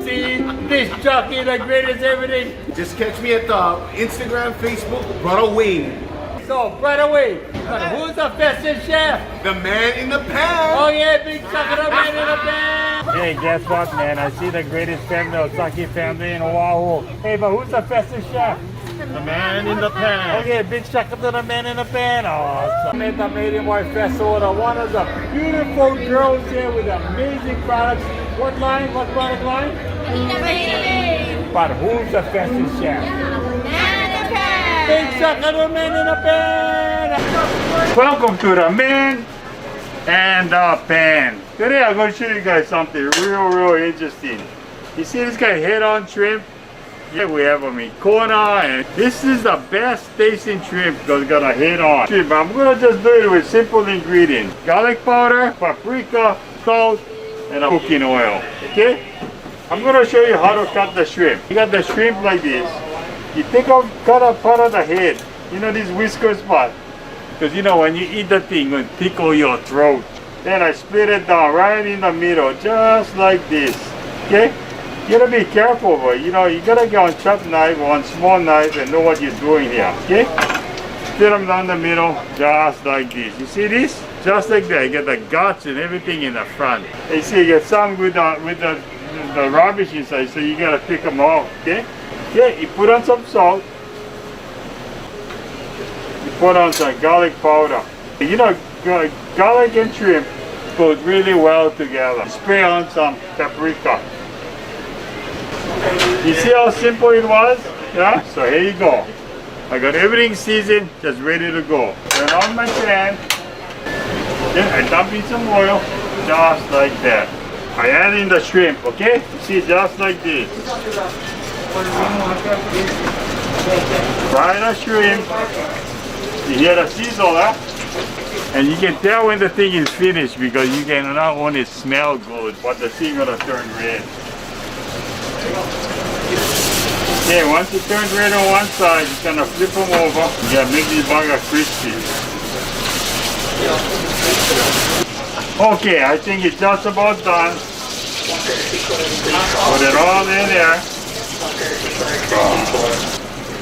the disc jockey, the greatest everything. Just catch me at the Instagram, Facebook, Brother Wayne. So, right away, who's the festive chef? The man in the pan. Oh yeah, big chunk of the man in the pan. Hey, guess what, man? I see the greatest family, Osaki family in Oahu. Hey, but who's the festive chef? The man in the pan. Okay, big shout out to the man in the pan. Awesome. Made the Maiden White Festival with one of the beautiful girls here with amazing products. What line? What product line? But who's the festive chef? Big shout out to the man in the pan. Welcome to the man and the pan. Today I'm going to show you guys something real interesting. You see this guy Head-On Shrimp? Yeah, we have them in Kona, and this is the best tasting shrimp because it's got a head-on shrimp. I'm gonna just do it with simple ingredients: garlic powder, paprika, salt, and a cooking oil. Okay? I'm gonna show you how to cut the shrimp. You got the shrimp like this. You cut a part of the head. You know this whisker spot? Because you know when you eat the thing, it will tickle your throat. Then I split it down right in the middle, just like this. Okay? You gotta be careful, but you know, you gotta get on chop knife or on small knife and know what you're doing here, okay? Split them down the middle, just like this. You see this? Just like that. You get the guts and everything in the front. And you see, you get some with the rubbish inside, so you gotta pick them out, okay? Okay, you put on some salt. You put on some garlic powder. You know, garlic and shrimp go really well together. Spray on some paprika. You see how simple it was? Yeah? So here you go. I got everything seasoned, just ready to go. Turn on my pan. Then I dump in some oil, just like that. I add in the shrimp, okay? You see, just like this. Fry the shrimp. You hear the sizzle, huh? And you can tell when the thing is finished because you can not only smell good, but the thing gonna turn red. Okay, once it turns red on one side, you're gonna flip them over. You gotta make these burger crispy. Okay, I think it's just about done. Put it all in there.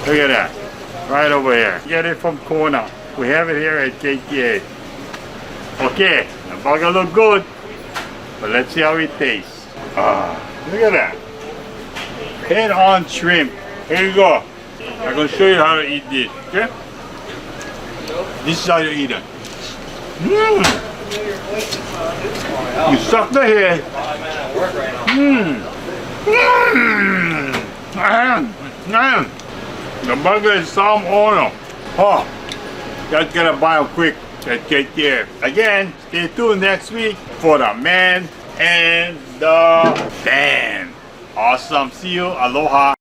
Look at that. Right over here. Get it from Kona. We have it here at KTA. Okay, the burger look good. But let's see how it tastes. Look at that. Head-on shrimp. Here you go. I'm going to show you how to eat this. Okay? This is how you eat it. You suck the head. The burger is some oil. Oh, just gotta buy them quick at KTA. Again, stay tuned next week for the man and the pan. Awesome. See you. Aloha.